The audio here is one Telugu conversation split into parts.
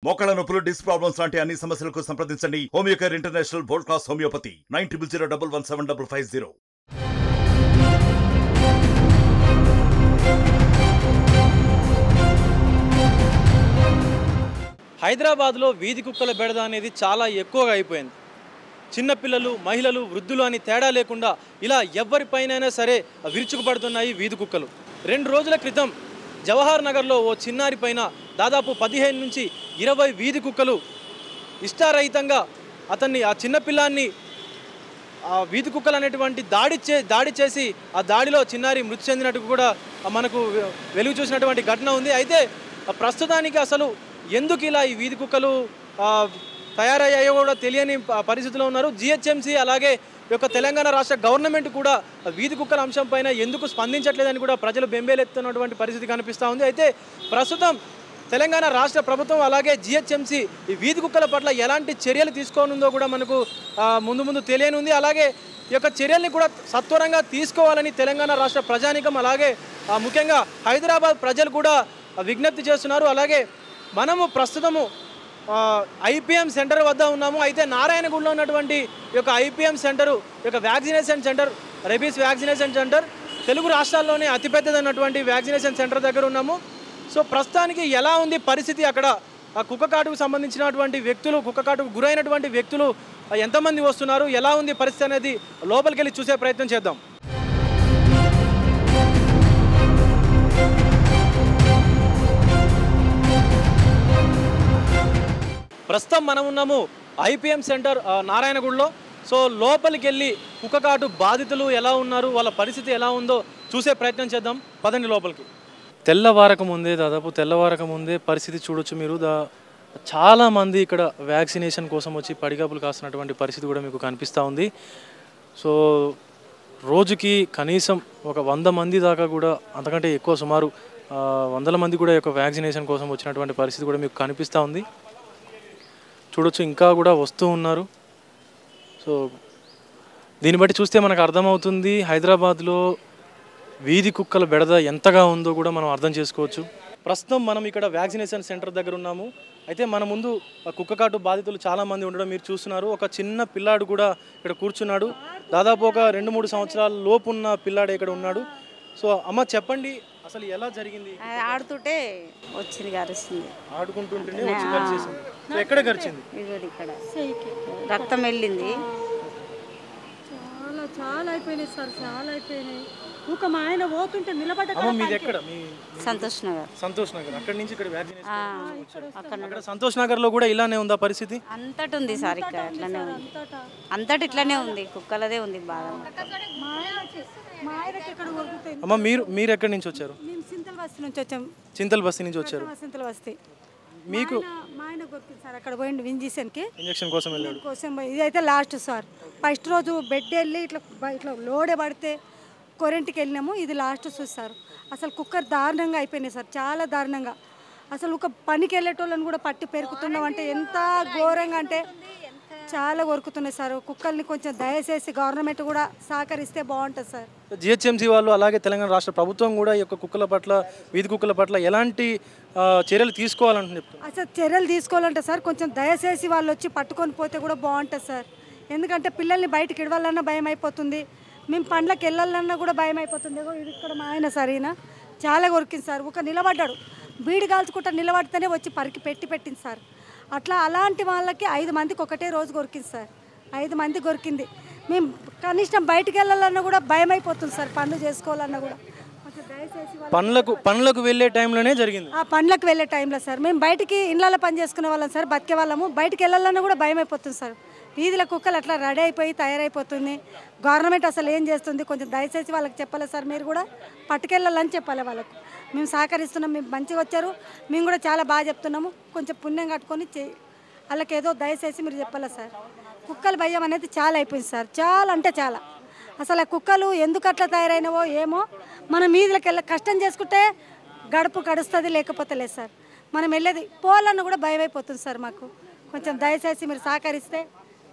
మోకాళ్ళ నొప్పులు, డిస్క్ ప్రాబ్లమ్స్ లాంటి అన్ని సమస్యలకు సంప్రదించండి Homeocare international world class homeopathy 9001175550. హైదరాబాద్లో వీధి కుక్కల బెడద అనేది చాలా ఎక్కువగా అయిపోయింది. చిన్నపిల్లలు, మహిళలు, వృద్ధులు అని తేడా లేకుండా ఇలా ఎవరిపైనైనా సరే విరుచుకుపడుతున్నాయి వీధి కుక్కలు. 2 రోజుల క్రితం జవహర్ నగర్లో ఓ చిన్నారి పైన దాదాపు 15 నుంచి 20 వీధి కుక్కలు ఇష్టారహితంగా ఆ చిన్నపిల్లాన్ని వీధి కుక్కలు అనేటువంటి దాడి చేసి ఆ దాడిలో చిన్నారి మృతి చెందినట్టు కూడా మనకు వెలుగు చూసినటువంటి ఘటన ఉంది. అయితే ప్రస్తుతానికి అసలు ఎందుకు ఇలా ఈ వీధి కుక్కలు తయారయ్యాయో కూడా తెలియని పరిస్థితిలో ఉన్నారు. జిహెచ్ఎంసీ అలాగే తెలంగాణ రాష్ట్ర గవర్నమెంట్ కూడా వీధి కుక్కల అంశం పైన ఎందుకు స్పందించట్లేదని కూడా ప్రజలు బెంబేలెత్తున్నటువంటి పరిస్థితి కనిపిస్తూ ఉంది. అయితే ప్రస్తుతం తెలంగాణ రాష్ట్ర ప్రభుత్వం అలాగే జిహెచ్ఎంసీ ఈ వీధి కుక్కల పట్ల ఎలాంటి చర్యలు తీసుకోనుందో కూడా మనకు ముందు తెలియనుంది. అలాగే ఈ యొక్క చర్యల్ని కూడా సత్వరంగా తీసుకోవాలని తెలంగాణ రాష్ట్ర ప్రజానీకం అలాగే ముఖ్యంగా హైదరాబాద్ ప్రజలు కూడా విజ్ఞప్తి చేస్తున్నారు. అలాగే మనము ప్రస్తుతము ఐపీఎం సెంటర్ వద్ద ఉన్నాము. అయితే నారాయణగూడలో ఉన్నటువంటి ఈ యొక్క IPM centre vaccination centre, rabies vaccination centre Telugu రాష్ట్రాల్లోనే అతిపెద్దదన్నటువంటి వ్యాక్సినేషన్ సెంటర్ దగ్గర ఉన్నాము. సో ప్రస్తుతానికి ఎలా ఉంది పరిస్థితి, అక్కడ కుక్కకాటుకు సంబంధించినటువంటి వ్యక్తులు, కుక్కకాటుకు గురైనటువంటి వ్యక్తులు ఎంతమంది వస్తున్నారు, ఎలా ఉంది పరిస్థితి అనేది లోపలికి వెళ్ళి చూసే ప్రయత్నం చేద్దాం. ప్రస్తుతం మనం ఉన్నాము ఐపీఎం సెంటర్ నారాయణగూడలో. సో లోపలికి వెళ్ళి కుక్కకాటు బాధితులు ఎలా ఉన్నారు, వాళ్ళ పరిస్థితి ఎలా ఉందో చూసే ప్రయత్నం చేద్దాం. పదండి లోపలికి. దాదాపు తెల్లవారక ముందే పరిస్థితి చూడొచ్చు మీరు. చాలామంది ఇక్కడ వ్యాక్సినేషన్ కోసం వచ్చి పడిగాపులు కాస్తున్నటువంటి పరిస్థితి కూడా మీకు కనిపిస్తూ ఉంది. సో రోజుకి కనీసం ఒక 100 మంది దాకా కూడా, అంతకంటే ఎక్కువ సుమారు 100 మంది కూడా వ్యాక్సినేషన్ కోసం వచ్చినటువంటి పరిస్థితి కూడా మీకు కనిపిస్తూ ఉంది. చూడొచ్చు, ఇంకా కూడా వస్తూ ఉన్నారు. సో దీన్ని బట్టి చూస్తే మనకు అర్థమవుతుంది హైదరాబాద్లో వీధి కుక్కల బెడద ఎంతగా ఉందో కూడా మనం అర్థం చేసుకోవచ్చు. ప్రస్తుతం మనం ఇక్కడ వ్యాక్సినేషన్ సెంటర్ దగ్గర ఉన్నాము. అయితే మన ముందు కుక్కకాటు బాధితులు చాలామంది ఉండడం మీరు చూస్తున్నారు. ఒక చిన్న పిల్లాడు కూడా ఇక్కడ కూర్చున్నాడు. దాదాపు ఒక 2-3 సంవత్సరాల లోపు ఉన్న పిల్లాడు ఇక్కడ ఉన్నాడు. సో అమ్మ చెప్పండి, అసలు ఎలా జరిగింది? ఆడుతుంటే వచ్చింది, గరిచింది. ఆడుకుంటుంటేనే వచ్చి గరిచేసింది. సో ఎక్కడ గరిచింది? ఇక్కడ రక్తం వెళ్ళింది. చాలా అయిపోయినాయి సార్, చాలా అయిపోయినాయి. ఒక మా ఆయన పోతుంటే నిలబడ్డ. మీది ఎక్కడ? మీ సంతోష్ నగర్. సంతోష్ నగర్. అక్కడ నుంచి ఇక్కడ వ్యాక్సినేషన్ అక్కడ సంతోష్ నగర్ లో కూడా ఇలానే ఉందా పరిస్థితి? అంతటి ఉంది సార్, ఇక్కడ అట్లనే ఉంది, అంతటి ఇట్లానే ఉంది, కుక్కలదే ఉంది బాగా. అమ్మ మీరు ఎక్కడి నుంచి వచ్చారు? మేము చింతల బస్తీ నుంచి వచ్చాం. చింతల బస్తీ నుంచి వచ్చారు. చింతల బస్తీ. మీకు మా ఆయన కొరికింది సార్, అక్కడ పోయిండు ఇంజక్షన్కి, ఇంజక్షన్ కోసం వెళ్ళాడు. ఇదైతే లాస్ట్ సార్. ఫస్ట్ రోజు బెడ్ వెళ్ళి ఇట్లా లోడే పడితే కరెంట్కి వెళ్ళినాము. ఇది లాస్ట్ చూస్తారు. అసలు కుక్కర్ దారుణంగా అయిపోయినాయి సార్, చాలా దారుణంగా. అసలు ఒక పనికి వెళ్ళేటోళ్ళని కూడా పట్టి పెరుకుతున్నాం అంటే ఎంత ఘోరంగా అంటే చాలా కొరుకుతున్నాయి సార్. కుక్కల్ని కొంచెం దయచేసి గవర్నమెంట్ కూడా సహకరిస్తే బాగుంటుంది సార్. జిహెచ్ఎంసీ వాళ్ళు అలాగే తెలంగాణ రాష్ట్ర ప్రభుత్వం కూడా ఈ యొక్క కుక్కల పట్ల, వీధి కుక్కల పట్ల ఎలాంటి చర్యలు తీసుకోవాలని చెప్తారు? అసలు చర్యలు తీసుకోవాలంటే సార్ కొంచెం దయచేసి వాళ్ళు వచ్చి పట్టుకొని పోతే కూడా బాగుంటుంది సార్. ఎందుకంటే పిల్లల్ని బయటకు ఇడవాలన్నా భయం అయిపోతుంది, మేము పండ్లకు వెళ్ళాలన్నా కూడా భయం అయిపోతుంది. ఇది ఇక్కడ మా ఆయన సార్, ఈయన చాలా కొరికింది సార్. ఒక నిలబడ్డాడు, బీడి కాల్చుకుంటా నిలబడితేనే వచ్చి పెట్టింది సార్. అట్లా అలాంటి వాళ్ళకి 5 మందికి ఒకటే రోజు కొరికింది సార్. 5 మంది కొరికింది. మేము కనిష్టం బయటికి వెళ్ళాలన్నా కూడా భయం అయిపోతుంది సార్, పనులు చేసుకోవాలన్నా కూడా. పనులకు వెళ్ళే టైంలోనే జరిగింది. ఆ పనులకు వెళ్ళే టైంలో సార్ మేము బయటికి ఇళ్ళలో పని చేసుకునే వాళ్ళం సార్, బతికే వాళ్ళము. బయటికి వెళ్ళాలన్నా కూడా భయం అయిపోతుంది సార్. వీధిలో కుక్కలు అట్లా రెడీ అయిపోయి తయారైపోతుంది. గవర్నమెంట్ అసలు ఏం చేస్తుంది, కొంచెం దయచేసి వాళ్ళకి చెప్పాలి సార్. మీరు కూడా పట్టుకెళ్ళాలని చెప్పాలి వాళ్ళకు. మేము సహకరిస్తున్నాం, మేము మంచిగా వచ్చారు, మేము కూడా చాలా బాగా చెప్తున్నాము. కొంచెం పుణ్యం కట్టుకొని వాళ్ళకి ఏదో దయచేసి మీరు చెప్పాలి సార్. కుక్కల భయం అనేది చాలా అయిపోయింది సార్, చాలా అంటే చాలా. అసలు ఆ కుక్కలు ఎందుకు అట్లా తయారైనవో ఏమో. మనం వీధిలోకి వెళ్ళి కష్టం చేసుకుంటే గడుపు గడుస్తుంది, లేకపోతే లేదు సార్. మనం వెళ్ళేది పోవాలన్నా కూడా భయం అయిపోతుంది సార్. మాకు కొంచెం దయచేసి మీరు సహకరిస్తే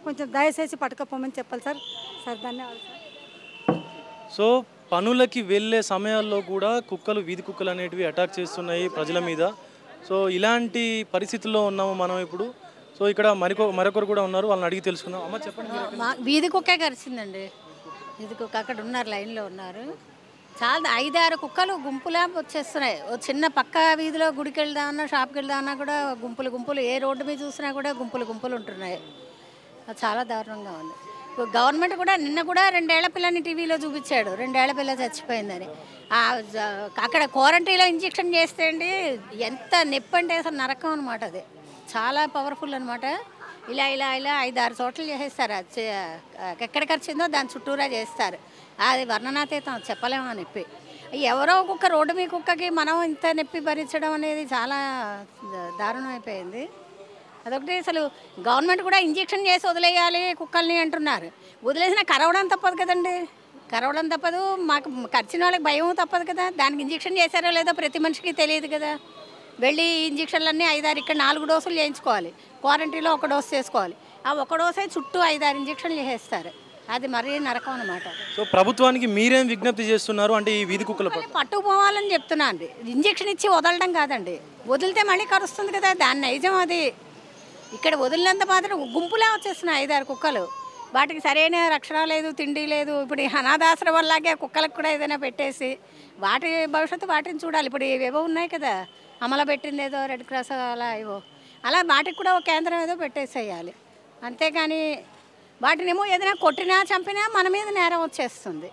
కొంచెం దయచేసి పట్టుకపోమని చెప్పాలి సార్. సార్ ధన్యవాదాలు సార్. సో పనులకి వెళ్ళే సమయాల్లో కూడా కుక్కలు, వీధి కుక్కలు అనేటివి అటాక్ చేస్తున్నాయి ప్రజల మీద. సో ఇలాంటి పరిస్థితుల్లో ఉన్నాము మనం ఇప్పుడు. సో ఇక్కడ మరొకరు కూడా ఉన్నారు, వాళ్ళని అడిగి తెలుసుకుందాం. అమ్మ చెప్పండి మీరు ఎక్కడ- మా వీధి కుక్కే కరిచిందండి. వీధి కుక్క అక్కడ ఉన్నారు, లైన్లో ఉన్నారు. చాలా 5-6 కుక్కలు గుంపులా వచ్చేస్తున్నాయి. ఓ చిన్న పక్క వీధిలో గుడికి వెళ్దామన్నా, షాప్కి వెళ్దామన్నా కూడా గుంపులు గుంపులు, ఏ రోడ్డు మీద చూసినా కూడా గుంపులు గుంపులు ఉంటున్నాయి. అది చాలా దారుణంగా ఉంది. ఇప్పుడు గవర్నమెంట్ కూడా నిన్న కూడా 2 ఏళ్ల పిల్లని టీవీలో చూపించాడు, 2 ఏళ్ల పిల్ల చచ్చిపోయిందని. అక్కడ క్వారంటైన్లో ఇంజెక్షన్ చేస్తే అండి ఎంత నొప్పి అంటే అసలు నరకం అనమాట. అది చాలా పవర్ఫుల్ అనమాట. ఇలా ఇలా ఇలా 5-6 చోట్ల చేసేస్తారు. ఎక్కడ ఖర్చిందో దాని చుట్టూరా చేస్తారు. అది వర్ణనాతీతం, చెప్పలేము ఆ నొప్పి. ఎవరో కుక్క, రోడ్డు మీ కుక్కకి మనం ఇంత నొప్పి భరించడం అనేది చాలా దారుణం అయిపోయింది. అదొకటి. అసలు గవర్నమెంట్ కూడా ఇంజెక్షన్ చేసి వదిలేయాలి కుక్కల్ని అంటున్నారు. వదిలేసినా కరవడం తప్పదు కదండి, కరవడం తప్పదు. మాకు కరిచిన వాళ్ళకి భయం తప్పదు కదా. దానికి ఇంజెక్షన్ చేశారో లేదో ప్రతి మనిషికి తెలియదు కదా. వెళ్ళి ఇంజక్షన్లన్నీ 5-6 ఇక్కడ 4 డోసులు చేయించుకోవాలి, క్వారంటైన్లో 1 డోసు చేసుకోవాలి. ఆ 1 డోసే చుట్టూ 5-6 ఇంజక్షన్లు చేసేస్తారు. అది మరీ నరకం అనమాట. సో ప్రభుత్వానికి మీరేం విజ్ఞప్తి చేస్తున్నారు అంటే ఈ వీధి కుక్కల పట్ల? పట్టుకుపోవాలని చెప్తున్నా అండి. ఇంజక్షన్ ఇచ్చి వదలడం కాదండి, వదిలితే మళ్ళీ కరుస్తుంది కదా, దాని నైజం అది. ఇక్కడ వదిలినంత మాత్రం గుంపులా వచ్చేస్తున్నాయి 5-6 కుక్కలు. వాటికి సరైన రక్షణ లేదు, తిండి లేదు. ఇప్పుడు ఈ అనాథాశ్రమం వల్లాగే కుక్కలకు కూడా ఏదైనా పెట్టేసి వాటి భవిష్యత్తు వాటిని చూడాలి. ఇప్పుడు ఏవో ఉన్నాయి కదా, అమలు పెట్టింది ఏదో రెడ్ క్రాస్ అలా ఏవో, అలా వాటికి కూడా ఒక కేంద్రం ఏదో పెట్టేసేయాలి. అంతేగాని వాటినేమో ఏదైనా కొట్టినా చంపినా మన మీద నేరం వచ్చేస్తుంది.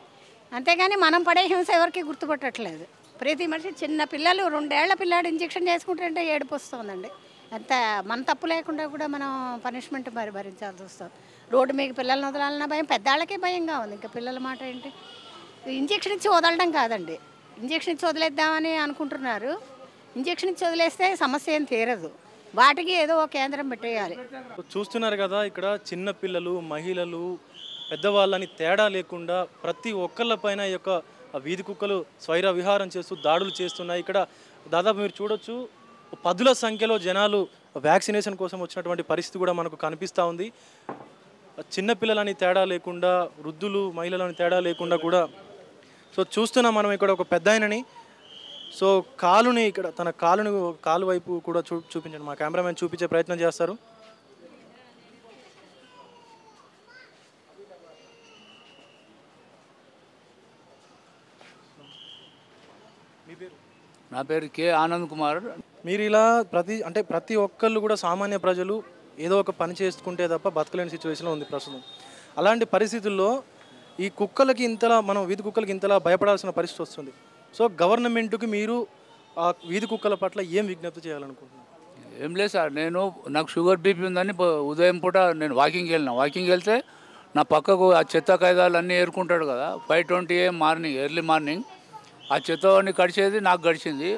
అంతేగాని మనం పడే హింస ఎవరికి గుర్తుపట్టట్లేదు. ప్రతి మనిషి, చిన్న పిల్లలు 2 ఏళ్ల పిల్లాడు ఇంజెక్షన్ చేసుకుంటుంటే ఏడుపు వస్తుందండి. అంత మన తప్పు లేకుండా కూడా మనం పనిష్మెంట్ భరించాల్సి వస్తుంది. రోడ్డు మీకు పిల్లల్ని వదలాలన్న భయం, పెద్దవాళ్ళకే భయంగా ఉంది, ఇంకా పిల్లల మాట ఏంటి. ఇంజెక్షన్ ఇచ్చి వదలడం కాదండి, ఇంజెక్షన్ ఇచ్చి వదిలేద్దామని అనుకుంటున్నారు. ఇంజెక్షన్ ఇచ్చి వదిలేస్తే సమస్య ఏం తీరదు. వాటికి ఏదో ఒక కేంద్రం పెట్టేయాలి. చూస్తున్నారు కదా, ఇక్కడ చిన్న పిల్లలు, మహిళలు, పెద్దవాళ్ళని తేడా లేకుండా ప్రతి ఒక్కళ్ళపైన ఈ యొక్క వీధి కుక్కలు స్వైర విహారం చేస్తూ దాడులు చేస్తున్నాయి. ఇక్కడ దాదాపు మీరు చూడొచ్చు 10ల సంఖ్యలో జనాలు వ్యాక్సినేషన్ కోసం వచ్చినటువంటి పరిస్థితి కూడా మనకు కనిపిస్తూ ఉంది. చిన్నపిల్లలని తేడా లేకుండా, వృద్ధులు, మహిళలని తేడా లేకుండా కూడా. సో చూస్తున్నాం మనం ఇక్కడ ఒక పెద్ద ఆయనని. సో కాలుని, ఇక్కడ తన కాలు వైపు కూడా చూపించండి, మా కెమెరామెన్ చూపించే ప్రయత్నం చేస్తారు. నా పేరు కే ఆనంద్ కుమార్. మీరు ఇలా ప్రతి ఒక్కళ్ళు కూడా, సామాన్య ప్రజలు ఏదో ఒక పని చేసుకుంటే తప్ప బతకలేని సిచ్యువేషన్లో ఉంది ప్రస్తుతం. అలాంటి పరిస్థితుల్లో ఈ కుక్కలకి ఇంతలా, మనం వీధి కుక్కలకి ఇంతలా భయపడాల్సిన పరిస్థితి వస్తుంది. సో గవర్నమెంట్కి మీరు ఆ వీధి కుక్కల పట్ల ఏం విజ్ఞప్తి చేయాలనుకుంటున్నారు? ఏం లేదు సార్, నాకు షుగర్ బీపీ ఉందని ఉదయం పూట నేను వాకింగ్ వెళ్తే నా పక్కకు ఆ చెత్త కాగితాలు అన్నీ ఏరుకుంటాడు కదా, 5:20 AM మార్నింగ్, ఎర్లీ మార్నింగ్. ఆ చెత్తని కడిచేది నాకు గడిచింది.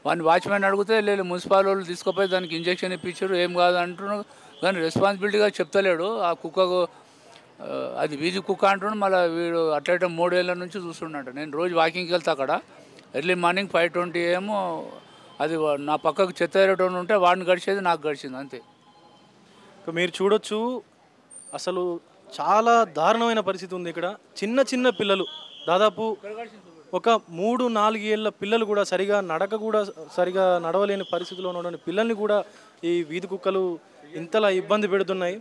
వాడిని వాచ్మెన్ అడిగితే లేదు, మున్సిపల్ వాళ్ళు తీసుకుపోయి దానికి ఇంజక్షన్ ఇప్పించారు, ఏం కాదు అంటున్నాడు. కానీ రెస్పాన్సిబిలిటీగా చెప్తలేడు. ఆ కుక్కకు అది వీధి కుక్క అంటున్నాడు. మళ్ళీ వీడు అట్లయితే 3 ఏళ్ళ నుంచి చూస్తున్నాడు. నేను రోజు వాకింగ్కి వెళ్తా అక్కడ, ఎర్లీ మార్నింగ్ 5:20 AM. అది నా పక్కకు చెత్త ఏరటం ఉంటే వాడిని గడిచేది నాకు గడిచింది, అంతే. మీరు చూడొచ్చు, అసలు చాలా దారుణమైన పరిస్థితి ఉంది ఇక్కడ. చిన్న పిల్లలు, దాదాపు ఒక 3-4 ఏళ్ళ పిల్లలు కూడా సరిగా నడవలేని పరిస్థితిలో ఉన్న పిల్లల్ని కూడా ఈ వీధి కుక్కలు ఇంతలా ఇబ్బంది పెడుతున్నాయి.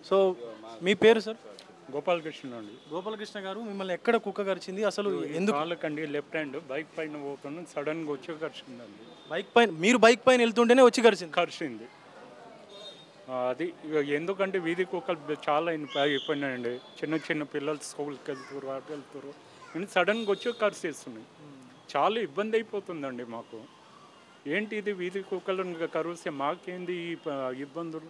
సో మీ పేరు సార్? గోపాలకృష్ణ అండి. గోపాలకృష్ణ గారు, మిమ్మల్ని ఎక్కడ కుక్క కరిచింది, అసలు ఎందుకు? వాళ్ళకండి లెఫ్ట్ హ్యాండ్ బైక్ పైన పోతున్నాను, సడన్గా వచ్చి కరిచిందండి. మీరు బైక్ పైన వెళ్తుంటేనే వచ్చి కరిచింది. అది ఎందుకంటే వీధి కుక్కలు చాలా అయిపోయినాయండి. చిన్న పిల్లలు స్కూల్కి వెళ్తారు, అటు వెళ్తారు, అని సడన్గా వచ్చి కరిచేస్తున్నాయి. చాలా ఇబ్బంది అయిపోతుందండి మాకు. ఏంటి ఇది, వీధి కుక్కలను కరిస్తే మాకేంది ఈ ఇబ్బందులు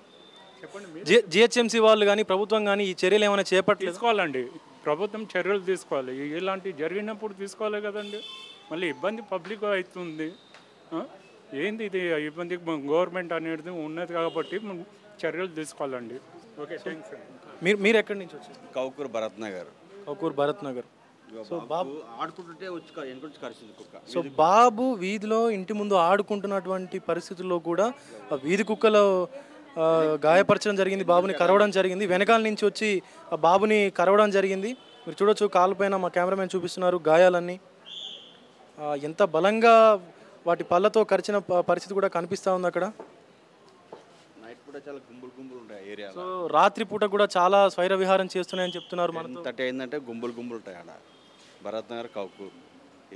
చెప్పండి. జిహెచ్ఎంసీ వాళ్ళు కానీ ప్రభుత్వం కానీ ఈ చర్యలు ఏమైనా తీసుకోవాలండి. ప్రభుత్వం చర్యలు తీసుకోవాలి. ఇలాంటివి జరిగినప్పుడు తీసుకోవాలి కదండి. మళ్ళీ ఇబ్బంది పబ్లిక్ అవుతుంది. ఏంది ఇది ఇబ్బంది, గవర్నమెంట్ అనేది ఉన్నది కాబట్టి చర్యలు తీసుకోవాలండి. ఓకే, థ్యాంక్స్ అండి. మీరు ఎక్కడి నుంచి వచ్చారు? కౌకూర్ భరత్ నగర్. సో బాబు ఆడుకుంటుంటే వచ్చి కరిచింది కుక్క. సో బాబు వీధిలో ఇంటి ముందు ఆడుకుంటున్నటువంటి పరిస్థితుల్లో కూడా వీధి కుక్కలు గాయపరచడం జరిగింది, బాబుని కరవడం జరిగింది. వెనకాల నుంచి వచ్చి ఆ బాబుని కరవడం జరిగింది. మీరు చూడొచ్చు, కాలుపైన మా కెమెరామెన్ చూపిస్తున్నారు గాయాలన్నీ. ఎంత బలంగా వాటి పళ్ళతో కరిచిన పరిస్థితి కూడా కనిపిస్తూ ఉంది అక్కడ. నైట్ పూట చాలా గుంపులు ఉంటాయి ఏరియా. సో రాత్రిపూట కూడా చాలా స్వైర విహారం చేస్తున్నాయని చెప్తున్నారు. మనతో 30 అయిందంటే గుంపులు ఉంటాయి ఆడ భరత్ నగర్ కౌకూర్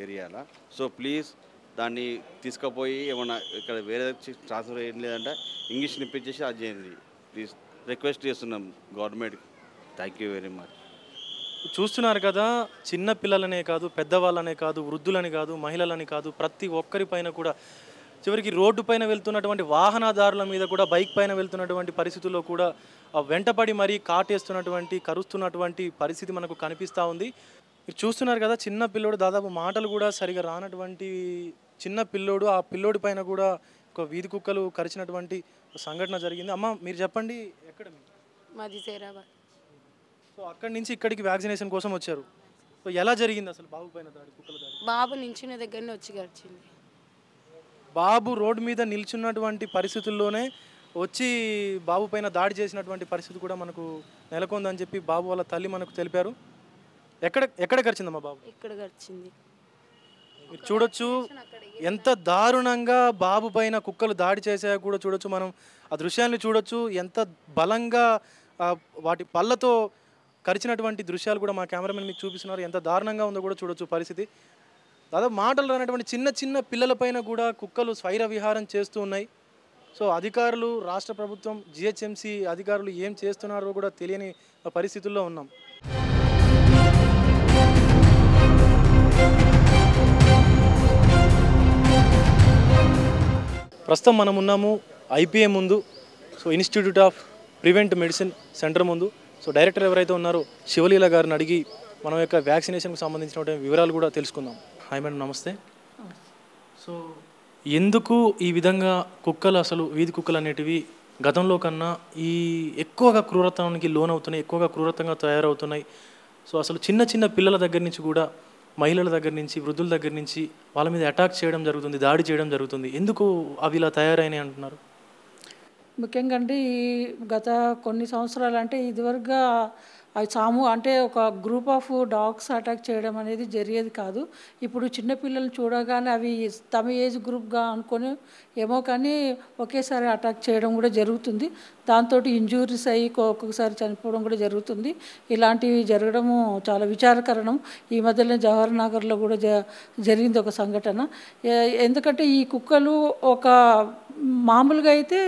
ఏరియాలో. సో ప్లీజ్ దాన్ని తీసుకుపోయి ఏమన్నా ఇక్కడ వేరే ట్రాన్స్ఫర్ ఏం లేదంటే ఇంగ్లీష్ నిప్పించేసి అది చేయండి ప్లీజ్. రిక్వెస్ట్ చేస్తున్నాం గవర్నమెంట్కి. Thank you very much. చూస్తున్నారు కదా, చిన్న పిల్లలనే కాదు, పెద్దవాళ్ళనే కాదు, వృద్ధులని కాదు, మహిళలని కాదు, ప్రతి ఒక్కరిపైన కూడా చివరికి రోడ్డు పైన వెళ్తున్నటువంటి వాహనదారుల మీద కూడా, బైక్ పైన వెళ్తున్నటువంటి పరిస్థితుల్లో కూడా వెంటపడి మరీ కాటేస్తున్నటువంటి, కరుస్తున్నటువంటి పరిస్థితి మనకు కనిపిస్తూ ఉంది. మీరు చూస్తున్నారు కదా, చిన్న పిల్లోడు, దాదాపు మాటలు కూడా సరిగా రానటువంటి చిన్న పిల్లోడు, ఆ పిల్లోడి పైన కూడా ఒక వీధి కుక్కలు కరిచినటువంటి సంఘటన జరిగింది. అమ్మ మీరు చెప్పండి, ఎక్కడ మాది సైరాబాద్. సో అక్కడి నుంచి ఇక్కడికి వ్యాక్సినేషన్ కోసం వచ్చారు. సో ఎలా జరిగింది అసలు బాబు పైన దాడి, కుక్కల దాడి? బాబు నిల్చున్న దగ్గరనే వచ్చి గడిచింది. బాబు రోడ్డు మీద నిల్చున్నటువంటి పరిస్థితుల్లోనే వచ్చి బాబు పైన దాడి చేసినటువంటి పరిస్థితి కూడా మనకు నెలకొందని చెప్పి బాబు వాళ్ళ తల్లి మనకు తెలిపారు. ఎక్కడ కరిచిందమ్మా బాబు? ఇక్కడ గడిచింది. మీరు చూడొచ్చు ఎంత దారుణంగా బాబు పైన కుక్కలు దాడి చేసాయో కూడా చూడొచ్చు. మనం ఆ దృశ్యాన్ని చూడొచ్చు, ఎంత బలంగా వాటి పళ్ళతో కరిచినటువంటి దృశ్యాలు కూడా మా కెమెరామెన్ మీకు చూపిస్తున్నారు. ఎంత దారుణంగా ఉందో కూడా చూడొచ్చు పరిస్థితి. దాదాపు మాటలు రానటువంటి చిన్న పిల్లలపైన కూడా కుక్కలు స్వైర విహారం చేస్తూ ఉన్నాయి. సో అధికారులు, రాష్ట్ర ప్రభుత్వం, జిహెచ్ఎంసీ అధికారులు ఏం చేస్తున్నారో కూడా తెలియని పరిస్థితుల్లో ఉన్నాం. ప్రస్తుతం మనం ఉన్నాము ఐపీఏ ముందు. So institute of prevent medicine centre ముందు. సో డైరెక్టర్ ఎవరైతే ఉన్నారో శివలీల గారిని అడిగి మనం యొక్క వ్యాక్సినేషన్కి సంబంధించినటువంటి వివరాలు కూడా తెలుసుకుందాం. హాయ్ మేడం, నమస్తే. సో ఎందుకు ఈ విధంగా కుక్కలు, అసలు వీధి కుక్కలు అనేటివి గతంలో కన్నా ఎక్కువగా క్రూరత్వానికి లోనవుతున్నాయి, ఎక్కువగా క్రూరత్వంగా తయారవుతున్నాయి? సో అసలు చిన్న పిల్లల దగ్గర నుంచి కూడా, మహిళల దగ్గర నుంచి, వృద్ధుల దగ్గర నుంచి వాళ్ళ మీద అటాక్ చేయడం జరుగుతుంది, దాడి చేయడం జరుగుతుంది. ఎందుకు అవి ఇలా తయారైనాయి అంటున్నారు? ముఖ్యంగా అంటే ఈ గత కొన్ని సంవత్సరాలు అంటే ఇదివరకుగా అవి అంటే ఒక గ్రూప్ ఆఫ్ డాగ్స్ అటాక్ చేయడం అనేది జరిగేది కాదు. ఇప్పుడు చిన్నపిల్లలు చూడగానే అవి తమ ఏజ్ గ్రూప్గా అనుకొని ఏమో కానీ ఒకేసారి అటాక్ చేయడం కూడా జరుగుతుంది. దాంతో ఇంజూరీస్ అయ్యి ఒక్కొక్కసారి చనిపోవడం కూడా జరుగుతుంది. ఇలాంటివి జరగడము చాలా విచారకరణం. ఈ మధ్యలో జవహర్ నగర్లో కూడా జరిగింది ఒక సంఘటన. ఎందుకంటే ఈ కుక్కలు మామూలుగా అయితే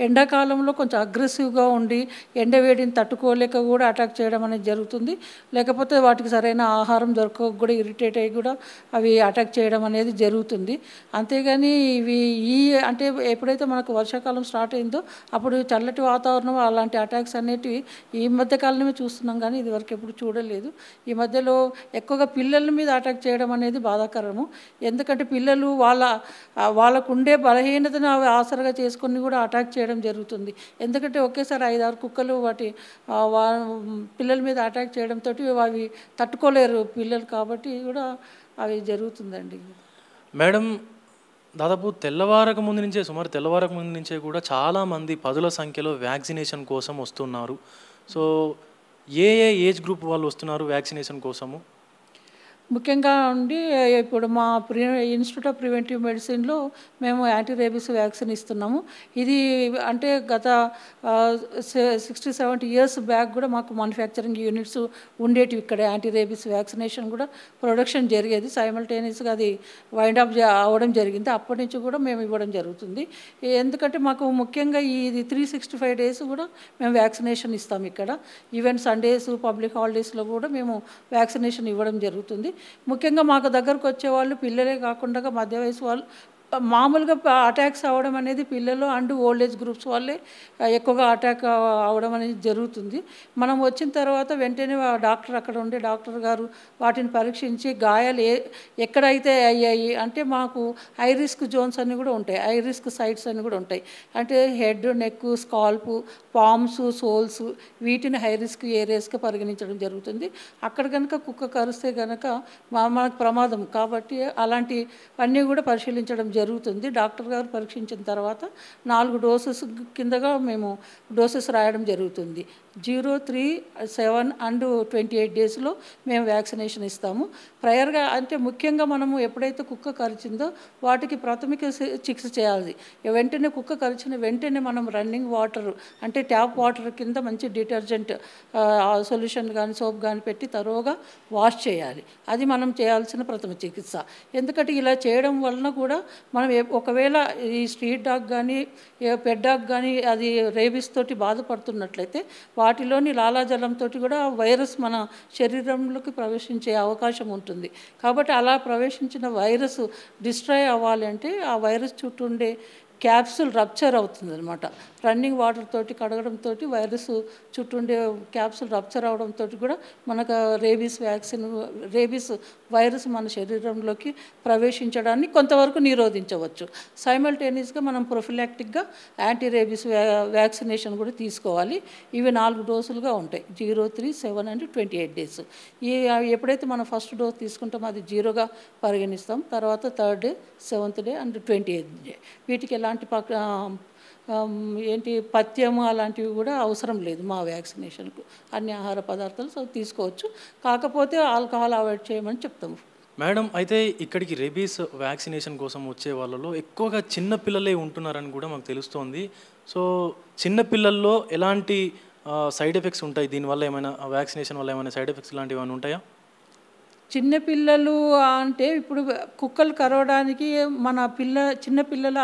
ఎండాకాలంలో కొంచెం అగ్రెసివ్గా ఉండి ఎండవేడిని తట్టుకోలేక కూడా అటాక్ చేయడం అనేది జరుగుతుంది. లేకపోతే వాటికి సరైన ఆహారం దొరకక కూడా ఇరిటేట్ అయ్యి కూడా అవి అటాక్ చేయడం అనేది జరుగుతుంది. అంతేగాని ఇవి అంటే ఎప్పుడైతే మనకు వర్షాకాలం స్టార్ట్ అయిందో అప్పుడు చల్లటి వాతావరణం అలాంటి అటాక్స్ అనేటివి ఈ మధ్య కాలంలో చూస్తున్నాం, కానీ ఇదివరకు ఎప్పుడు చూడలేదు. ఈ మధ్యలో ఎక్కువగా పిల్లల మీద అటాక్ చేయడం అనేది బాధాకరము. ఎందుకంటే పిల్లలు వాళ్ళకు ఉండే బలహీనతను ఆసరగా చేసుకొని కూడా అటాక్ చేయడం జరుగుతుంది. ఎందుకంటే ఒకేసారి 5-6 కుక్కలు వాటి పిల్లల మీద అటాక్ చేయడంతో అవి తట్టుకోలేరు పిల్లలు, కాబట్టి కూడా అవి జరుగుతుందండి. మేడం, దాదాపు సుమారు తెల్లవారక ముందు నుంచే కూడా చాలామంది పదుల సంఖ్యలో వ్యాక్సినేషన్ కోసం వస్తున్నారు. సో ఏ ఏజ్ గ్రూప్ వాళ్ళు వస్తున్నారు వ్యాక్సినేషన్ కోసము? ముఖ్యంగా ఇప్పుడు మా ఇన్స్టిట్యూట్ ఆఫ్ ప్రివెంటివ్ మెడిసిన్లో మేము యాంటీ రేబీస్ వ్యాక్సిన్ ఇస్తున్నాము. ఇది అంటే గత 60-70 ఇయర్స్ బ్యాక్ కూడా మాకు మ్యానుఫ్యాక్చరింగ్ యూనిట్స్ ఉండేటివి. ఇక్కడ యాంటీ రేబీస్ వ్యాక్సినేషన్ కూడా ప్రొడక్షన్ జరిగేది. సైమల్టేనియస్గా అది వైండ్ అప్ అవ్వడం జరిగింది. అప్పటి నుంచి కూడా మేము ఇవ్వడం జరుగుతుంది. ఎందుకంటే మాకు ముఖ్యంగా ఇది 365 days కూడా మేము వ్యాక్సినేషన్ ఇస్తాము ఇక్కడ. ఈవెన్ సండేస్, పబ్లిక్ హాలిడేస్లో కూడా మేము వ్యాక్సినేషన్ ఇవ్వడం జరుగుతుంది. ముఖ్యంగా మాకు దగ్గరకు వచ్చేవాళ్ళు పిల్లలే కాకుండా మధ్య వయసు వాళ్ళు, మామూలుగా అటాక్స్ అవ్వడం అనేది పిల్లలు అండ్ ఓల్డ్ ఏజ్ గ్రూప్స్ వాళ్ళే ఎక్కువగా అటాక్ అవ్వడం అనేది జరుగుతుంది. మనం వచ్చిన తర్వాత వెంటనే డాక్టర్, అక్కడ ఉండే డాక్టర్ గారు వాటిని పరీక్షించి గాయాలు ఎక్కడైతే అయ్యాయి అంటే మాకు హై రిస్క్ జోన్స్ అన్నీ కూడా ఉంటాయి, హై రిస్క్ సైట్స్ అన్నీ కూడా ఉంటాయి. అంటే head, neck, scalp, palms, souls, వీటిని హై రిస్క్ ఏరియాస్గా పరిగణించడం జరుగుతుంది. అక్కడ కనుక కుక్క కరిస్తే కనుక మనకు ప్రమాదం, కాబట్టి అలాంటివన్నీ కూడా పరిశీలించడం జరుగుతుంది. జరుగుతుంది. డాక్టర్ గారు పరీక్షించిన తర్వాత 4 డోసెస్ కిందగా మేము డోసెస్ రాయడం జరుగుతుంది. 0, 3, 7 అండ్ 28 డేస్లో మేము వ్యాక్సినేషన్ ఇస్తాము. ప్రయర్గా అంటే ముఖ్యంగా మనము ఎప్పుడైతే కుక్క కరిచిందో వాటికి ప్రాథమిక చికిత్స చేయాలి. వెంటనే కుక్క కరిచిన వెంటనే మనం రన్నింగ్ వాటర్ అంటే ట్యాప్ వాటర్ కింద మంచి డిటర్జెంట్ సొల్యూషన్ కానీ సోప్ కానీ పెట్టి తరోగా వాష్ చేయాలి. అది మనం చేయాల్సిన ప్రథమ చికిత్స. ఎందుకంటే ఇలా చేయడం వలన కూడా మనం ఒకవేళ ఈ స్ట్రీట్ డాగ్ కానీ పెట్ డాగ్ కానీ అది రేబీస్ తోటి బాధపడుతున్నట్లయితే వాటిలోని లాలాజలంతో కూడా వైరస్ మన శరీరంలోకి ప్రవేశించే అవకాశం ఉంటుంది. కాబట్టి అలా ప్రవేశించిన వైరస్ డిస్ట్రాయ్ అవ్వాలి అంటే ఆ వైరస్ చుట్టూ ఉండే క్యాప్సూల్ రప్చర్ అవుతుంది అనమాట. రన్నింగ్ వాటర్ తోటి కడగడంతో వైరస్ చుట్టూ ఉండే క్యాప్సూల్ రప్చర్ అవడంతో కూడా మనకు రేబీస్ వైరస్ మన శరీరంలోకి ప్రవేశించడాన్ని కొంతవరకు నిరోధించవచ్చు. సైమల్టేనియస్గా మనం ప్రొఫిలాక్టిక్గా యాంటీ రేబీస్ వ్యాక్సినేషన్ కూడా తీసుకోవాలి. ఇవి 4 డోసులుగా ఉంటాయి. 0, 3, 7 అండ్ 28 డేస్. ఎప్పుడైతే మనం ఫస్ట్ డోస్ తీసుకుంటామో అది 0గా పరిగణిస్తాం. తర్వాత 3rd day, 7th day and 28th day. వీటికి ఎలాంటి పథ్యము అలాంటివి కూడా అవసరం లేదు మా వ్యాక్సినేషన్కు. అన్ని ఆహార పదార్థాలు తీసుకోవచ్చు, కాకపోతే ఆల్కహాల్ అవాయిడ్ చేయమని చెప్తాము. మేడం, అయితే ఇక్కడికి రేబీస్ వ్యాక్సినేషన్ కోసం వచ్చే వాళ్ళలో ఎక్కువగా చిన్న పిల్లలే ఉంటున్నారని కూడా మాకు తెలుస్తోంది. సో చిన్న పిల్లల్లో ఎలాంటి సైడ్ ఎఫెక్ట్స్ ఉంటాయి? దీనివల్ల ఏమైనా వ్యాక్సినేషన్ వల్ల ఏమైనా సైడ్ ఎఫెక్ట్స్ లాంటివి ఏమైనా ఉంటాయా? చిన్నపిల్లలు అంటే ఇప్పుడు కుక్కలు కరవడానికి మన చిన్నపిల్లల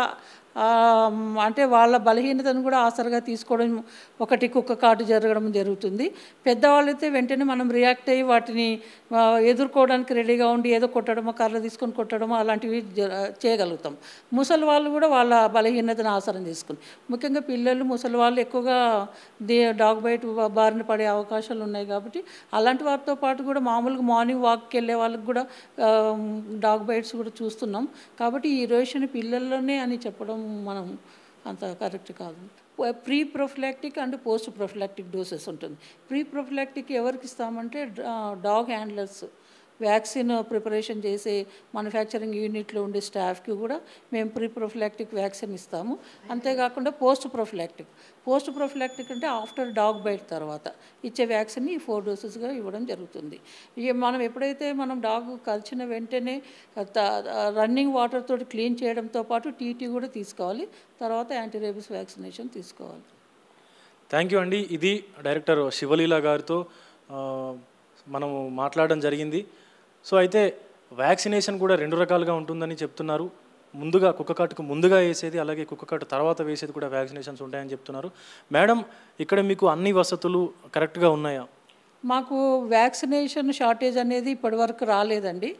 అంటే వాళ్ళ బలహీనతను కూడా ఆసరగా తీసుకోవడం ఒకటి కుక్క కాటు జరగడం జరుగుతుంది. పెద్దవాళ్ళైతే వెంటనే మనం రియాక్ట్ అయ్యి వాటిని ఎదుర్కోవడానికి రెడీగా ఉండి ఏదో కొట్టడమో కర్ర తీసుకొని కొట్టడమో అలాంటివి చేయగలుగుతాం. ముసలి వాళ్ళు కూడా వాళ్ళ బలహీనతను ఆసరం తీసుకుని ముఖ్యంగా పిల్లలు ముసలి వాళ్ళు ఎక్కువగా డాగ్ బైట్ బారిన పడే అవకాశాలు ఉన్నాయి. కాబట్టి అలాంటి వాటితో పాటు కూడా మామూలుగా మార్నింగ్ వాక్కి వెళ్ళే వాళ్ళకి కూడా డాగ్ బైట్స్ కూడా చూస్తున్నాం. కాబట్టి ఈ రోజున పిల్లల్లోనే అని చెప్పడం మనం అంత కరెక్ట్ కాదు. Pre prophylactic and post prophylactic doses ఉంటుంది. ప్రీ ప్రొఫిలాక్టిక్ ఎవరికి ఇస్తామంటే డాగ్ హ్యాండ్లర్స్ వ్యాక్సిన్ ప్రిపరేషన్ చేసే మ్యానుఫ్యాక్చరింగ్ యూనిట్లో ఉండే స్టాఫ్కి కూడా మేము ప్రీ ప్రొఫిలాక్టిక్ వ్యాక్సిన్ ఇస్తాము. అంతేకాకుండా పోస్ట్ ప్రొఫిలాక్టిక్ అంటే ఆఫ్టర్ డాగ్ బైట్ తర్వాత ఇచ్చే వ్యాక్సిన్ని 4 డోసెస్గా ఇవ్వడం జరుగుతుంది. మనం ఎప్పుడైతే మనం డాగ్ కరిచిన వెంటనే రన్నింగ్ వాటర్ తోటి క్లీన్ చేయడంతో పాటు టీటీ కూడా తీసుకోవాలి. తర్వాత యాంటీ రేబీస్ వ్యాక్సినేషన్ తీసుకోవాలి. థ్యాంక్ యూ అండి. ఇది డైరెక్టర్ శివలీల గారితో మనము మాట్లాడడం జరిగింది. సో అయితే వ్యాక్సినేషన్ కూడా 2 రకాలుగా ఉంటుందని చెప్తున్నారు. ముందుగా కుక్కకాటుకు ముందుగా వేసేది, అలాగే కుక్కకాటు తర్వాత వేసేది కూడా వ్యాక్సినేషన్స్ ఉంటాయని చెప్తున్నారు. మేడం, ఇక్కడ మీకు అన్ని వసతులు కరెక్ట్గా ఉన్నాయా? మాకు వ్యాక్సినేషన్ షార్టేజ్ అనేది ఇప్పటివరకు రాలేదండి.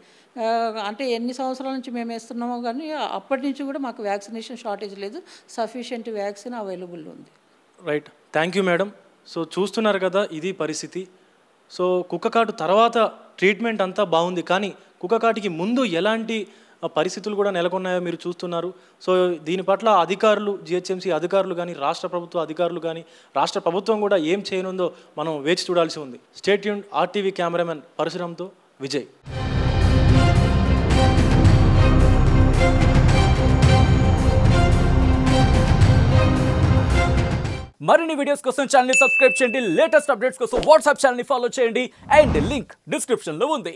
అంటే ఎన్ని సంవత్సరాల నుంచి మేము వేస్తున్నామో కానీ అప్పటి నుంచి కూడా మాకు వ్యాక్సినేషన్ షార్టేజ్ లేదు. సఫిషియెంట్ వ్యాక్సిన్ అవైలబుల్ ఉంది. Right, thank you madam. So చూస్తున్నారు కదా, ఇది పరిస్థితి. సో కుక్కకాటు తర్వాత ట్రీట్మెంట్ అంతా బాగుంది, కానీ కుక్కకాటికి ముందు ఎలాంటి పరిస్థితులు కూడా నెలకొన్నాయో మీరు చూస్తున్నారు. సో దీని పట్ల అధికారులు, జిహెచ్ఎంసీ అధికారులు కానీ, రాష్ట్ర ప్రభుత్వ అధికారులు కానీ, రాష్ట్ర ప్రభుత్వం కూడా ఏం చేయనుందో మనం వేచి చూడాల్సి ఉంది. Stay tuned. RTV కెమెరామెన్ పరశురామ్తో విజయ్. మరిన్ని వీడియోస్ కోసం ఛానల్ ని సబ్స్క్రైబ్ చేయండి. లేటెస్ట్ అప్డేట్స్ కోసం వాట్సాప్ ఛానల్ ని ఫాలో చేయండి. అండ్ లింక్ డిస్క్రిప్షన్ లో ఉంది.